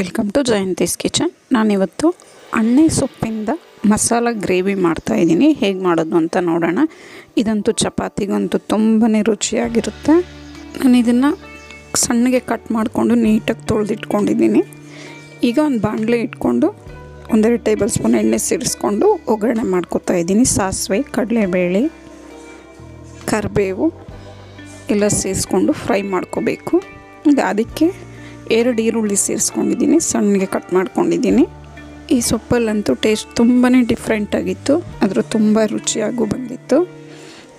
Welcome to Jayanthi's kitchen. ನಾನಿವತ್ತು ಅಣ್ಣೆ ಸೊಪ್ಪಿಂದ masala gravy ಮಾಡ್ತಾಯಿದ್ದೀನಿ. ಹೇಗೆ ಮಾಡೋದು ಅಂತ ನೋಡೋಣ. ಇದಂತೂ ಚಪಾತಿಗಂತೂ ತುಂಬಾ ರುಚಿಯಾಗಿರುತ್ತೆ. ನಾನು ಇದನ್ನು ಸಣ್ಣಗೆ ಕಟ್ ಮಾಡಿಕೊಂಡು ನೀಟಾಗಿ ತೊಳೆದಿಟ್ಕೊಂಡಿದ್ದೀನಿ. ಈಗ ಒಂದು ಬಾಣಲೆ ಇಟ್ಕೊಂಡು 1-2 ಟೇಬಲ್ ಸ್ಪೂನ್ ಎಣ್ಣೆ ಸೇರಿಸ್ಕೊಂಡು ಒಗ್ಗರಣೆ ಮಾಡ್ಕೊತಾ ಇದ್ದೀನಿ. ಸಾಸಿವೆ, ಕಡಲೆಬೇಳೆ, ಕರಿಬೇವು ಎಲ್ಲ ಸೇರಿಸ್ಕೊಂಡು ಫ್ರೈ ಮಾಡ್ಕೋಬೇಕು. ಈಗ ಅದಕ್ಕೆ 2 ಈರುಳ್ಳಿ ಸೇರಿಸ್ಕೊಂಡಿದ್ದೀನಿ, ಸಣ್ಣಗೆ ಕಟ್ ಮಾಡ್ಕೊಂಡಿದ್ದೀನಿ. ಈ ಸೊಪ್ಪಲ್ಲಂತೂ ಟೇಸ್ಟ್ ತುಂಬಾ ಡಿಫ್ರೆಂಟಾಗಿತ್ತು, ಆದರೂ ತುಂಬ ರುಚಿಯಾಗೂ ಬಂದಿತ್ತು.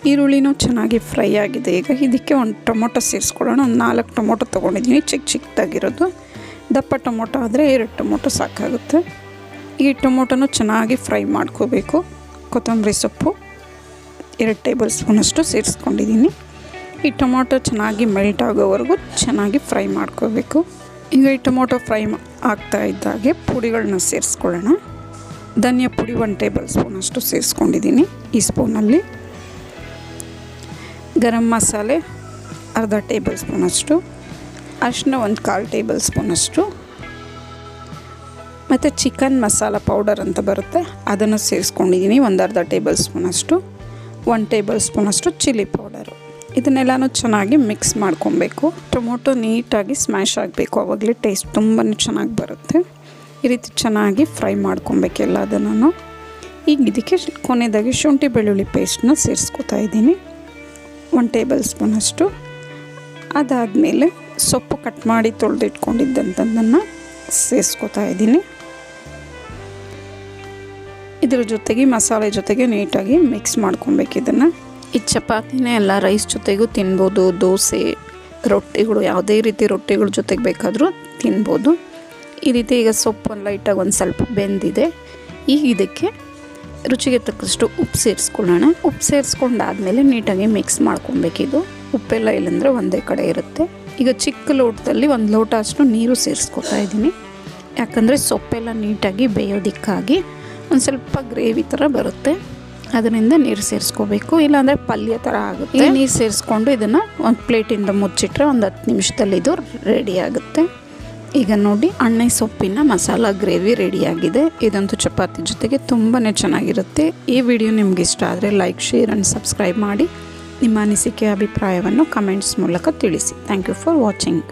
ಈರುಳ್ಳಿನೂ ಚೆನ್ನಾಗಿ ಫ್ರೈ ಆಗಿದೆ. ಈಗ ಇದಕ್ಕೆ ಒಂದು ಟೊಮೊಟೊ ಸೇರಿಸ್ಕೊಳ್ಳೋಣ. ಒಂದು 4 ಟೊಮೊಟೊ ತೊಗೊಂಡಿದ್ದೀನಿ, ಚಿಕ್ಕದಾಗಿರೋದು. ದಪ್ಪ ಟೊಮೊಟೊ ಆದರೆ 2 ಟೊಮೊಟೊ ಸಾಕಾಗುತ್ತೆ. ಈ ಟೊಮೊಟೊನೂ ಚೆನ್ನಾಗಿ ಫ್ರೈ ಮಾಡ್ಕೋಬೇಕು. ಕೊತ್ತಂಬರಿ ಸೊಪ್ಪು 2 ಟೇಬಲ್ ಸ್ಪೂನಷ್ಟು ಸೇರಿಸ್ಕೊಂಡಿದ್ದೀನಿ. ಈ ಟೊಮೊಟೊ ಚೆನ್ನಾಗಿ ಮೆಲ್ಟ್ ಆಗೋವರೆಗೂ ಚೆನ್ನಾಗಿ ಫ್ರೈ ಮಾಡ್ಕೋಬೇಕು. ಈಗ ಈ ಟೊಮೊಟೊ ಫ್ರೈ ಆಗ್ತಾ ಇದ್ದಾಗೆ ಪುಡಿಗಳನ್ನ ಸೇರಿಸ್ಕೊಳ್ಳೋಣ. ಧನಿಯಾ ಪುಡಿ 1 ಟೇಬಲ್ ಸ್ಪೂನಷ್ಟು ಸೇರಿಸ್ಕೊಂಡಿದ್ದೀನಿ ಈ ಸ್ಪೂನಲ್ಲಿ. ಗರಂ ಮಸಾಲೆ ಅರ್ಧ ಟೇಬಲ್ ಸ್ಪೂನಷ್ಟು, ಅರಿಶಿನ 1/4 ಟೇಬಲ್ ಸ್ಪೂನಷ್ಟು, ಮತ್ತು ಚಿಕನ್ ಮಸಾಲ ಪೌಡರ್ ಅಂತ ಬರುತ್ತೆ ಅದನ್ನು ಸೇರಿಸ್ಕೊಂಡಿದ್ದೀನಿ ಅರ್ಧ ಟೇಬಲ್ ಸ್ಪೂನಷ್ಟು. 1 ಟೇಬಲ್ ಸ್ಪೂನಷ್ಟು ಚಿಲ್ಲಿ ಪೌಡರು. ಇದನ್ನೆಲ್ಲನೂ ಚೆನ್ನಾಗಿ ಮಿಕ್ಸ್ ಮಾಡ್ಕೊಬೇಕು. ಟೊಮೊಟೊ ನೀಟಾಗಿ ಸ್ಮ್ಯಾಶ್ ಆಗಬೇಕು, ಆವಾಗಲೇ ಟೇಸ್ಟ್ ತುಂಬಾ ಚೆನ್ನಾಗಿ ಬರುತ್ತೆ. ಈ ರೀತಿ ಚೆನ್ನಾಗಿ ಫ್ರೈ ಮಾಡ್ಕೊಬೇಕು ಎಲ್ಲದನ್ನು. ಈಗ ಇದಕ್ಕೆ ಕೊನೆಯದಾಗಿ ಶುಂಠಿ ಬೆಳ್ಳುಳ್ಳಿ ಪೇಸ್ಟನ್ನ ಸೇರಿಸ್ಕೊತಾ ಇದ್ದೀನಿ 1 ಟೇಬಲ್ ಸ್ಪೂನಷ್ಟು. ಅದಾದಮೇಲೆ ಸೊಪ್ಪು ಕಟ್ ಮಾಡಿ ತೊಳೆದಿಟ್ಕೊಂಡಿದ್ದಂಥದ್ದನ್ನು ಸೇರಿಸ್ಕೊತಾ ಇದ್ದೀನಿ. ಇದ್ರ ಜೊತೆಗೆ ಮಸಾಲೆ ಜೊತೆಗೆ ನೀಟಾಗಿ ಮಿಕ್ಸ್ ಮಾಡ್ಕೊಬೇಕು ಇದನ್ನು. ಈ ಚಪಾತಿನೇ ಎಲ್ಲ ರೈಸ್ ಜೊತೆಗೂ ತಿನ್ಬೋದು, ದೋಸೆ, ರೊಟ್ಟಿಗಳು, ಯಾವುದೇ ರೀತಿ ರೊಟ್ಟಿಗಳ ಜೊತೆಗೆ ಬೇಕಾದರೂ ತಿನ್ಬೋದು. ಈ ರೀತಿ ಈಗ ಸೊಪ್ಪು ಲೈಟಾಗಿ ಒಂದು ಸ್ವಲ್ಪ ಬೆಂದಿದೆ. ಈಗ ಇದಕ್ಕೆ ರುಚಿಗೆ ತಕ್ಕಷ್ಟು ಉಪ್ಪು ಸೇರಿಸ್ಕೊಳ್ಳೋಣ. ಉಪ್ಪು ಸೇರಿಸ್ಕೊಂಡಾದಮೇಲೆ ನೀಟಾಗಿ ಮಿಕ್ಸ್ ಮಾಡ್ಕೊಬೇಕಿದು. ಉಪ್ಪೆಲ್ಲ ಇಲ್ಲಂದರೆ ಒಂದೇ ಕಡೆ ಇರುತ್ತೆ. ಈಗ ಚಿಕ್ಕ ಲೋಟದಲ್ಲಿ 1 ಲೋಟ ಅಷ್ಟು ನೀರು ಸೇರಿಸ್ಕೊತಾ ಇದ್ದೀನಿ. ಯಾಕಂದರೆ ಸೊಪ್ಪೆಲ್ಲ ನೀಟಾಗಿ ಬೇಯೋದಕ್ಕಾಗಿ ಒಂದು ಸ್ವಲ್ಪ ಗ್ರೇವಿ ಥರ ಬರುತ್ತೆ, ಅದರಿಂದ ನೀರು ಸೇರಿಸ್ಕೋಬೇಕು. ಇಲ್ಲಾಂದರೆ ಪಲ್ಯ ಥರ ಆಗುತ್ತೆ. ಈ ನೀರು ಸೇರಿಸ್ಕೊಂಡು ಇದನ್ನು ಒಂದು ಪ್ಲೇಟಿಂದ ಮುಚ್ಚಿಟ್ರೆ ಒಂದು 10 ನಿಮಿಷದಲ್ಲಿ ಇದು ರೆಡಿ ಆಗುತ್ತೆ. ಈಗ ನೋಡಿ, ಅಣ್ಣೆ ಸೊಪ್ಪಿನ ಮಸಾಲ ಗ್ರೇವಿ ರೆಡಿಯಾಗಿದೆ. ಇದಂತೂ ಚಪಾತಿ ಜೊತೆಗೆ ತುಂಬಾ ಚೆನ್ನಾಗಿರುತ್ತೆ. ಈ ವಿಡಿಯೋ ನಿಮ್ಗೆ ಇಷ್ಟ ಆದರೆ ಲೈಕ್, ಶೇರ್ ಆ್ಯಂಡ್ ಸಬ್ಸ್ಕ್ರೈಬ್ ಮಾಡಿ. ನಿಮ್ಮ ಅನಿಸಿಕೆ ಅಭಿಪ್ರಾಯವನ್ನು ಕಮೆಂಟ್ಸ್ ಮೂಲಕ ತಿಳಿಸಿ. Thank you for watching.